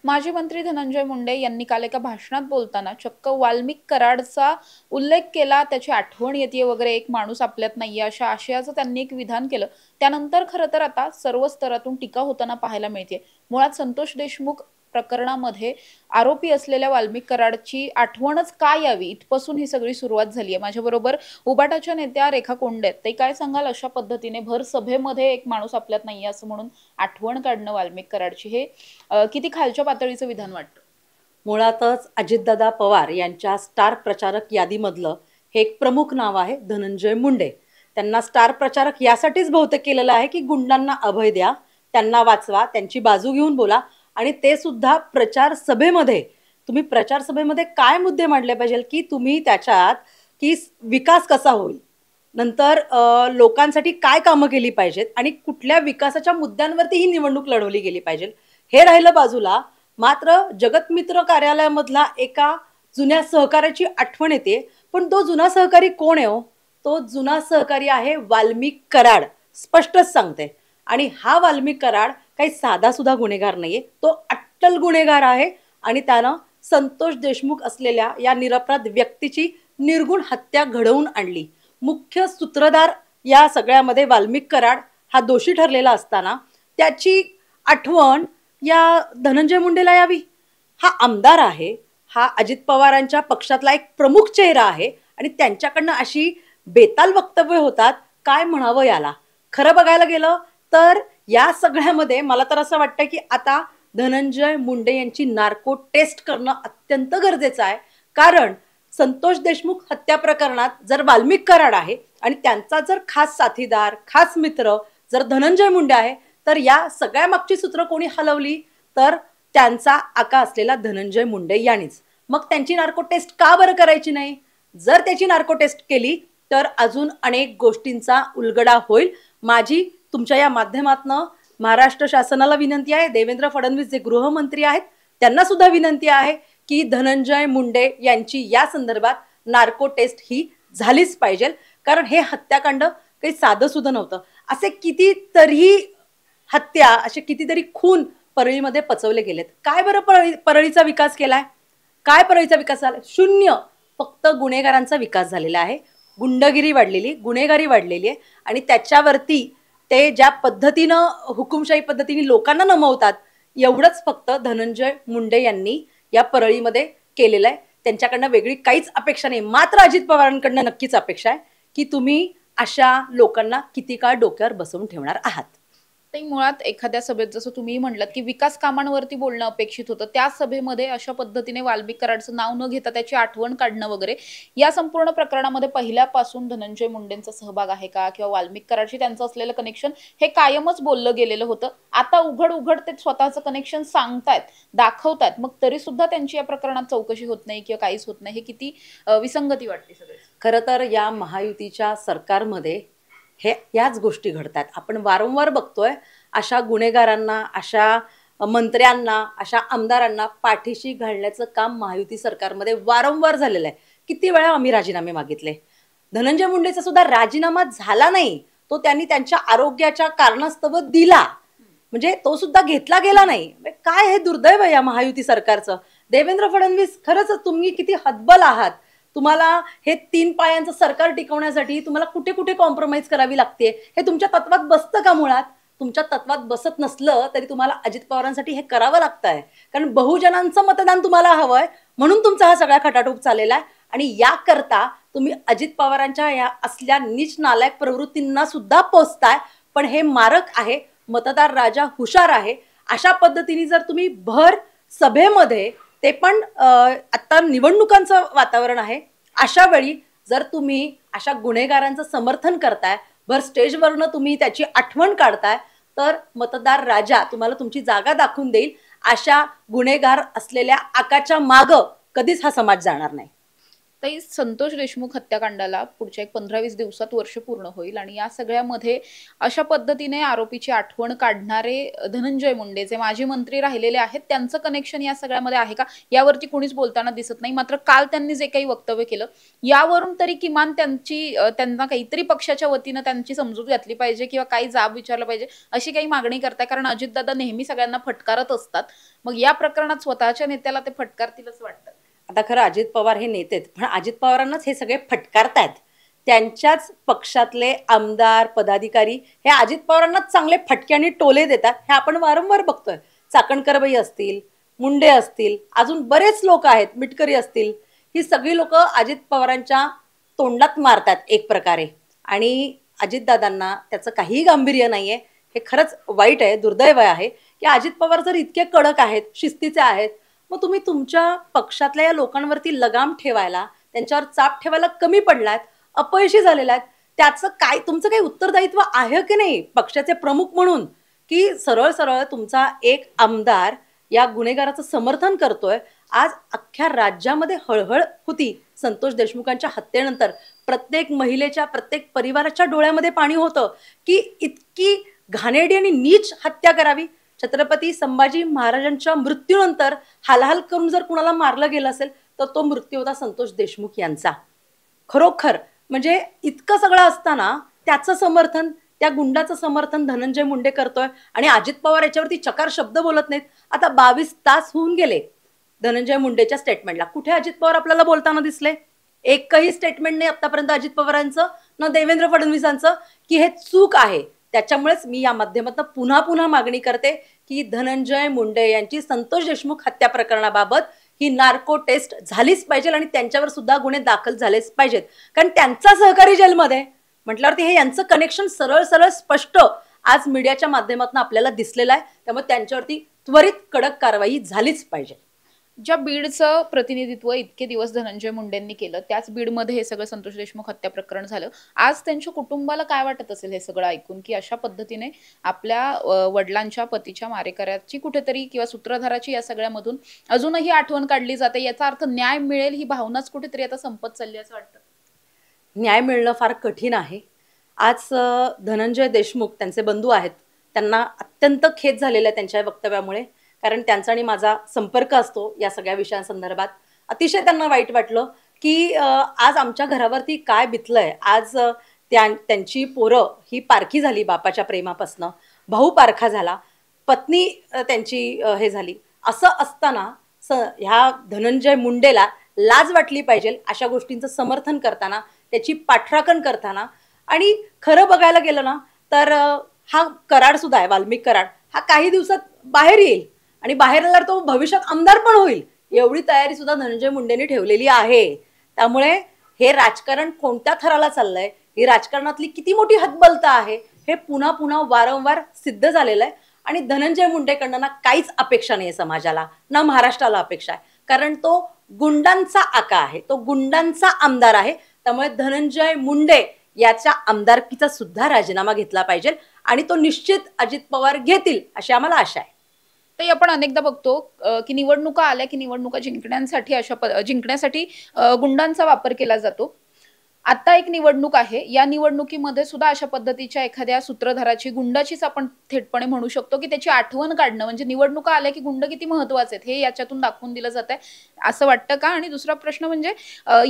माजी मंत्री धनंजय मुंडे यांनी काल एका भाषणात बोलताना चक्क वाल्मिक कराडचा उल्लेख केला, त्याची आठवण येते वगैरे, एक माणूस आपल्यात नाहीये अशा आशयाचं त्यांनी एक विधान केलं. त्यानंतर खरं तर आता सर्व स्तरातून टीका होताना पाहायला मिळते. मुळात संतोष देशमुख प्रकरणामध्ये आरोपी असलेल्या वाल्मिक कराडची आठवणच का यावी इथपासून ही सगळी सुरुवात झाली आहे. माझ्याबरोबर उबाटाच्या नेत्या रेखा कोंडे आहेत. ते काय सांगाल अशा पद्धतीने भर सभेमध्ये एक माणूस आपल्यात नाहीये असं म्हणून आठवण काढणं वाल्मिक कराडची हे किती खालच्या पातळीचं विधान वाटतं? मुळातच अजितदादा पवार यांच्या स्टार प्रचारक यादीमधलं हे एक प्रमुख नाव आहे धनंजय मुंडे. त्यांना स्टार प्रचारक यासाठीच बहुतेक केलेलं आहे की गुंडांना अभय द्या, त्यांना वाचवा, त्यांची बाजू घेऊन बोला. आणि ते सुद्धा प्रचार सभेमध्ये. तुम्ही प्रचार सभेमध्ये काय मुद्दे मांडले पाहिजे की तुम्ही त्याच्यात की विकास कसा होईल, नंतर लोकांसाठी काय कामं केली पाहिजेत आणि कुठल्या विकासाच्या मुद्द्यांवरती ही निवडणूक लढवली गेली पाहिजे हे राहिलं बाजूला. मात्र जगतमित्र कार्यालयामधला एका जुन्या सहकार्याची आठवण येते. पण तो जुना सहकारी कोण आहे हो? तो जुना सहकारी आहे वाल्मिक कराड. स्पष्टच सांगते. आणि हा वाल्मिक कराड काही साधा सुद्धा गुन्हेगार नाहीये, तो अट्टल गुन्हेगार आहे. आणि त्यानं संतोष देशमुख असलेल्या या निरपराध व्यक्तीची निर्गुण हत्या घडवून आणली. मुख्य सूत्रधार या सगळ्यामध्ये वाल्मिक कराड हा दोषी ठरलेला असताना त्याची आठवण या धनंजय मुंडेला यावी. हा आमदार आहे, हा अजित पवारांच्या पक्षातला एक प्रमुख चेहरा आहे आणि त्यांच्याकडनं अशी बेताल वक्तव्य होतात. काय म्हणावं याला? खरं बघायला गेलं तर या सगळ्यामध्ये मला तर असं वाटतं की आता धनंजय मुंडे यांची नार्को टेस्ट करणं अत्यंत गरजेचं आहे. कारण संतोष देशमुख हत्या प्रकरणात जर वाल्मिक कराड आहे आणि त्यांचा जर खास साथीदार, खास मित्र जर धनंजय मुंडे आहे, तर या सगळ्या मागची सूत्र कोणी हलवली तर त्यांचा आका असलेला धनंजय मुंडे यांनीच. मग त्यांची नार्को टेस्ट का बरं करायची नाही? जर त्याची नार्को टेस्ट केली तर अजून अनेक गोष्टींचा उलगडा होईल. माझी तुमच्या या माध्यमातनं महाराष्ट्र शासनाला विनंती आहे, देवेंद्र फडणवीस जे गृहमंत्री आहेत त्यांना सुद्धा विनंती आहे की धनंजय मुंडे यांची या संदर्भात नार्को टेस्ट ही झालीच पाहिजे. कारण हे हत्याकांड काही साधं सुद्धा नव्हतं. असे कितीतरी हत्या, असे कितीतरी खून परळीमध्ये पचवले गेलेत. काय बरं परळीचा विकास केलाय? काय परळीचा विकास झाला? शून्य. फक्त गुन्हेगारांचा विकास झालेला आहे. गुंडगिरी वाढलेली, गुन्हेगारी वाढलेली आहे. आणि त्याच्यावरती ते ज्या पद्धतीनं हुकुमशाही पद्धतीने लोकांना नमवतात, एवढंच फक्त धनंजय मुंडे यांनी या परळीमध्ये केलेलं आहे. त्यांच्याकडनं वेगळी काहीच अपेक्षा नाही. मात्र अजित पवारांकडनं नक्कीच अपेक्षा आहे की तुम्ही अशा लोकांना किती काळ डोक्यावर बसवून ठेवणार आहात. ते मुळात एखाद्या सभेत जसं तुम्ही म्हटलात की विकास कामांवरती बोलणं अपेक्षित होतं, त्या सभेमध्ये अशा पद्धतीने वाल्मिक कराडचं नाव न घेता त्याची आठवण काढणं वगैरे, या संपूर्ण प्रकरणामध्ये पहिल्यापासून धनंजय मुंडेंचा सहभाग आहे का किंवा वाल्मिक कराडशी त्यांचं असलेलं कनेक्शन हे कायमच बोललं गेलेलं होतं. आता उघड उघड ते स्वतःचं कनेक्शन सांगतायत, दाखवतायत, मग तरी सुद्धा त्यांची या प्रकरणात चौकशी होत नाही किंवा काहीच होत नाही. हे किती विसंगती वाटते सगळे. खरं तर या महायुतीच्या सरकारमध्ये याच गोष्टी घडतात. आपण वारंवार बघतोय अशा गुन्हेगारांना, अशा मंत्र्यांना, अशा आमदारांना पाठीशी घालण्याचं काम महायुती सरकारमध्ये वारंवार झालेलं आहे. किती वेळा आम्ही राजीनामे मागितले. धनंजय मुंडेचा सुद्धा राजीनामा झाला नाही. तो त्यांनी त्यांच्या आरोग्याच्या कारणास्तव दिला. म्हणजे तो सुद्धा घेतला गेला नाही. काय हे दुर्दैव या महायुती सरकारचं. देवेंद्र फडणवीस, खरंच तुम्ही किती हतबल आहात. तुम्हाला हे 3 पायांचं सरकार टिकवण्यासाठी तुम्हाला कुठे कुठे कॉम्प्रोमाइज करावी लागते. हे तुमच्या तत्वात बसतं का? मुळात तुमच्या तत्वात बसत नसलं तरी तुम्हाला अजित पवारांसाठी हे करावं लागतंय. कारण बहुजनांचं मतदान तुम्हाला हवंय, म्हणून तुमचा हा सगळा खटाटोप चाललेला आहे. आणि याकरता तुम्ही अजित पवारांच्या या असल्या नीच नालायक प्रवृत्तींना सुद्धा पोचताय. पण हे मारक आहे. मतदार राजा हुशार आहे. अशा पद्धतीने जर तुम्ही भर सभेमध्ये, ते पण आता निवडणुकांचं वातावरण आहे, अशा वेळी जर तुम्ही अशा गुन्हेगारांचं समर्थन करताय, भर स्टेजवरनं तुम्ही त्याची आठवण काढताय, तर मतदार राजा तुम्हाला तुमची जागा दाखवून देईल. अशा गुन्हेगार असलेल्या आकाच्या मागं कधीच हा समाज जाणार नाही. ताई, संतोष देशमुख हत्याकांडाला पुढच्या एक 15-20 दिवसात वर्ष पूर्ण होईल आणि या सगळ्यामध्ये अशा पद्धतीने आरोपीची आठवण काढणारे धनंजय मुंडे जे माजी मंत्री राहिलेले आहेत, त्यांचं कनेक्शन या सगळ्यामध्ये आहे का? यावरती कोणीच बोलताना दिसत नाही. मात्र काल त्यांनी जे काही वक्तव्य केलं, यावरून तरी किमान त्यांना काहीतरी पक्षाच्या वतीनं त्यांची समजूत घातली पाहिजे किंवा काही जाब विचारला पाहिजे, अशी काही मागणी करताय. कारण अजितदादा नेहमी सगळ्यांना फटकारत असतात. मग या प्रकरणात स्वतःच्या नेत्याला ते फटकारतील असं वाटतं? आता खरं अजित पवार हे नेतेत, पण अजित पवारांनाच हे सगळे फटकारतायत. त्यांच्याच पक्षातले आमदार पदाधिकारी हे अजित पवारांनाच चांगले फटके आणि टोले देतात, हे आपण वारंवार बघतोय. चाकणकरबाई असतील, मुंडे असतील, अजून बरेच लोक आहेत, मिटकरी असतील, ही सगळी लोक अजित पवारांच्या तोंडात मारतात एक प्रकारे. आणि अजितदादांना त्याचं काहीही गांभीर्य नाहीये. हे खरंच वाईट आहे, दुर्दैव आहे की अजित पवार जर इतके कडक आहेत, शिस्तीचे आहेत, मग तुम्ही तुमच्या पक्षातल्या या लोकांवरती लगाम ठेवायला, त्यांच्यावर चाप ठेवायला कमी पडलात, अपयशी झालेला आहेत. त्याचं काय, तुमचं काही उत्तरदायित्व आहे की नाही पक्षाचे प्रमुख म्हणून, की सरळ सरळ तुमचा एक आमदार या गुन्हेगाराचं समर्थन करतोय. आज अख्ख्या राज्यामध्ये हळहळ होती संतोष देशमुखांच्या हत्येनंतर. प्रत्येक महिलेच्या, प्रत्येक परिवाराच्या डोळ्यामध्ये पाणी होतं की इतकी घाणेरडी आणि नीच हत्या करावी. छत्रपती संभाजी महाराजांच्या मृत्यूनंतर हालहाल करून जर कुणाला मारलं गेलं असेल तर तो मृत्यू होता संतोष देशमुख यांचा. खरोखर म्हणजे इतकं सगळं असताना त्याचं समर्थन, त्या गुंडाचं समर्थन धनंजय मुंडे करतोय आणि अजित पवार याच्यावरती चकार शब्द बोलत नाहीत. आता 22 तास होऊन गेले धनंजय मुंडेच्या स्टेटमेंटला. कुठे अजित पवार आपल्याला बोलताना दिसले? एकही स्टेटमेंट नाही आतापर्यंत अजित पवारांचं, न देवेंद्र फडणवीसांचं, की हे चूक आहे. त्याच्यामुळेच मी या माध्यमातून पुन्हा पुन्हा मागणी करते की धनंजय मुंडे यांची संतोष देशमुख हत्या प्रकरणाबाबत ही नार्को टेस्ट झालीच पाहिजे आणि त्यांच्यावर सुद्धा गुन्हे दाखल झालेच पाहिजेत. कारण त्यांचा सहकारी जेलमध्ये म्हटल्यावरती हे यांचं कनेक्शन सरळ सरळ स्पष्ट आज मीडियाच्या माध्यमातून आपल्याला दिसलेलं आहे. त्यामुळे त्यांच्यावरती त्वरित कडक कारवाई झालीच पाहिजे. ज्या बीडचं प्रतिनिधित्व इतके दिवस धनंजय मुंडेंनी केलं, त्याच बीडमध्ये हे सगळं संतोष देशमुख हत्या प्रकरण झालं. आज त्यांच्या कुटुंबाला काय वाटत असेल हे सगळं ऐकून, की अशा पद्धतीने आपल्या वडिलांच्या पतीच्या मारेकऱ्याची कुठेतरी किंवा सूत्रधाराची या सगळ्यामधून अजूनही आठवण काढली जाते. याचा अर्थ न्याय मिळेल ही भावनाच कुठेतरी आता संपत चालली असं वाटतं. न्याय मिळणं फार कठीण आहे. आज धनंजय देशमुख त्यांचे बंधू आहेत, त्यांना अत्यंत खेद झालेला आहे त्यांच्या वक्तव्यामुळे. कारण त्यांचा आणि माझा संपर्क असतो या सगळ्या विषयांसंदर्भात. अतिशय त्यांना वाईट वाटलं की आज आमच्या घरावरती काय बितलंय. आज त्यांची पोरं ही पारखी झाली बापाच्या प्रेमापासनं, भाऊ पारखा झाला, पत्नी त्यांची हे झाली. असं असताना ह्या धनंजय मुंडेला लाज वाटली पाहिजे अशा गोष्टींचं समर्थन करताना, त्याची पाठराखण करताना. आणि खरं बघायला गेलं ना तर हा कराड सुद्धा आहे, वाल्मिक कराड, हा काही दिवसात बाहेर येईल आणि बाहेर आल्यावर तो भविष्यात आमदार पण होईल, एवढी तयारी सुद्धा धनंजय मुंडेंनी ठेवलेली आहे. त्यामुळे हे राजकारण कोणत्या थराला चाललंय, ही राजकारणातली किती मोठी हतबलता आहे, हे पुन्हा पुन्हा वारंवार सिद्ध झालेलं आहे. आणि धनंजय मुंडेकडनं ना काहीच अपेक्षा नाही समाजाला, ना महाराष्ट्राला अपेक्षा आहे. कारण तो गुंडांचा आका आहे, तो गुंडांचा आमदार आहे. त्यामुळे धनंजय मुंडे याच्या आमदारकीचा सुद्धा राजीनामा घेतला पाहिजे आणि तो निश्चित अजित पवार घेतील अशी आम्हाला आशा आहे. ते आपण अनेकदा बघतो की निवडणुका आल्या की निवडणुका जिंकण्यासाठी गुंडांचा वापर केला जातो. आता एक निवडणूक आहे, या निवडणुकीमध्ये सुद्धा अशा पद्धतीच्या एखाद्या सूत्रधाराची, गुंडाचीच आपण थेटपणे म्हणू शकतो, की त्याची आठवण काढणं म्हणजे निवडणुका आल्या की गुंड किती महत्वाचे आहेत हे याच्यातून दाखवून दिलं जात आहे असं वाटतं का? आणि दुसरा प्रश्न म्हणजे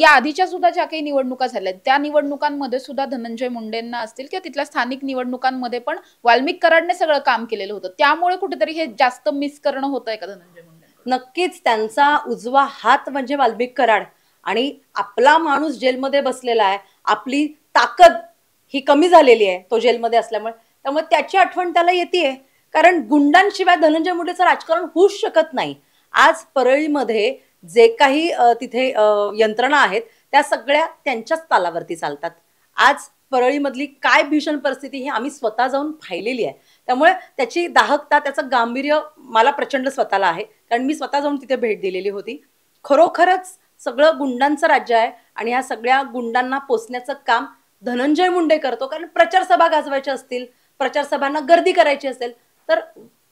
या आधीच्या सुद्धा ज्या काही निवडणुका झाल्या त्या निवडणुकांमध्ये सुद्धा धनंजय मुंडेंना असतील किंवा तिथल्या स्थानिक निवडणुकांमध्ये पण वाल्मिक कराडने सगळं काम केलेलं होतं. त्यामुळे कुठेतरी हे जास्त मिस करणं होतंय का धनंजय मुंडे? नक्कीच त्यांचा उजवा हात म्हणजे वाल्मिक कराड. आणि आपला माणूस जेलमध्ये बसलेला आहे, आपली ताकद ही कमी झालेली आहे तो जेलमध्ये असल्यामुळे. त्यामुळे त्याची आठवण त्याला येते. कारण गुंडांशिवाय धनंजय मुंडेचं राजकारण होऊच शकत नाही. आज परळीमध्ये जे काही तिथे यंत्रणा आहेत त्या सगळ्या त्यांच्याच तालावरती चालतात. आज परळीमधली काय भीषण परिस्थिती ही आम्ही स्वतः जाऊन पाहिलेली आहे. त्यामुळे त्याची दाहकता, त्याचं गांभीर्य मला प्रचंड स्वतःला आहे, कारण मी स्वतः जाऊन तिथे भेट दिलेली होती. खरोखरच सगळं गुंडांचं राज्य आहे आणि या सगळ्या गुंडांना पोचण्याचं काम धनंजय मुंडे करतो. कारण प्रचार सभा गाजवायच्या असतील, प्रचार सभांना गर्दी करायची असेल तर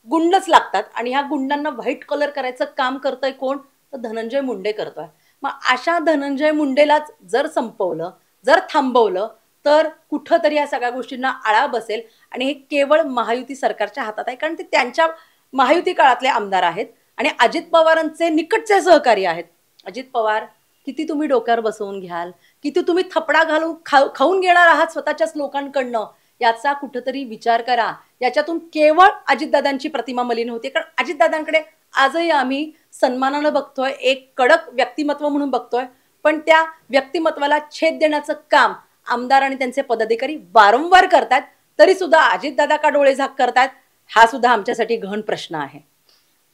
गुंडच लागतात आणि ह्या गुंडांना व्हाईट कलर करायचं काम करतोय कोण? तर धनंजय मुंडे करतोय. मग अशा धनंजय मुंडेलाच जर संपवलं, जर थांबवलं, तर कुठंतरी या सगळ्या गोष्टींना आळा बसेल आणि हे केवळ महायुती सरकारच्या हातात आहे, कारण ते त्यांच्या महायुती काळातले आमदार आहेत आणि अजित पवारांचे निकटचे सहकारी आहेत. अजित पवार किती तुम्ही डोक्यावर बसवून घ्याल, किती तुम्ही थपडा घालून खाऊन घेणार आहात स्वतःच्याच लोकांकडनं, याचा कुठंतरी विचार करा. याच्यातून केवळ अजितदादांची प्रतिमा मलिन होते, कारण अजितदादांकडे आजही आम्ही सन्मानानं बघतोय, एक कडक व्यक्तिमत्व म्हणून बघतोय, पण त्या व्यक्तिमत्वाला छेद देण्याचं काम आमदार आणि त्यांचे पदाधिकारी वारंवार करतात. तरी सुद्धा अजितदादा का डोळे झाक करतात, हा सुद्धा आमच्यासाठी गहन प्रश्न आहे.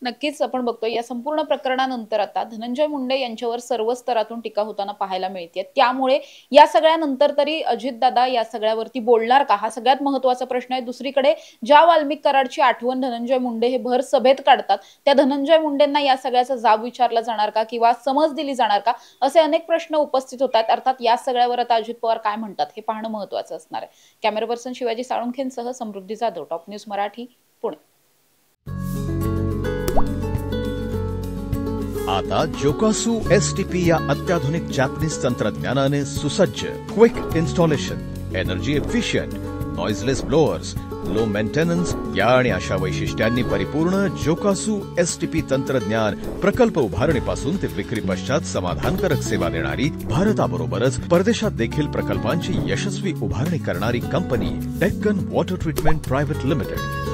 नक्कीच आपण बघतोय या संपूर्ण प्रकरणानंतर आता धनंजय मुंडे यांच्यावर सर्व स्तरातून टीका होताना पाहायला मिळते. त्यामुळे या सगळ्यानंतर तरी अजितदादा या सगळ्यावरती बोलणार का, हा सगळ्यात महत्त्वाचा प्रश्न आहे. दुसरीकडे ज्या वाल्मिक कराडची आठवण धनंजय मुंडे हे भर सभेत काढतात, त्या धनंजय मुंडेंना या सगळ्याचा जाब विचारला जाणार का किंवा समज दिली जाणार का, असे अनेक प्रश्न उपस्थित होतात. अर्थात या सगळ्यावर आता अजित पवार काय म्हणतात हे पाहणं महत्त्वाचं असणार आहे. कॅमेरा पर्सन शिवाजी साळुंखेंसह समृद्धी जाधव, टॉप न्यूज मराठी, पुणे. आता जोकासु STP या अत्याधुनिक जॅपनीज तंत्रज्ञानाने सुसज्ज, quick installation, energy efficient, noiseless blowers, low maintenance या आणि अशा वैशिष्ट्यांनी परिपूर्ण जोकासु STP तंत्रज्ञान प्रकल्प उभारणीपासून ते विक्री पश्चात समाधानकारक सेवा देणारी, भारताबरोबरच परदेशात देखील प्रकल्पांची यशस्वी उभारणी करणारी company Deccan water treatment private limited.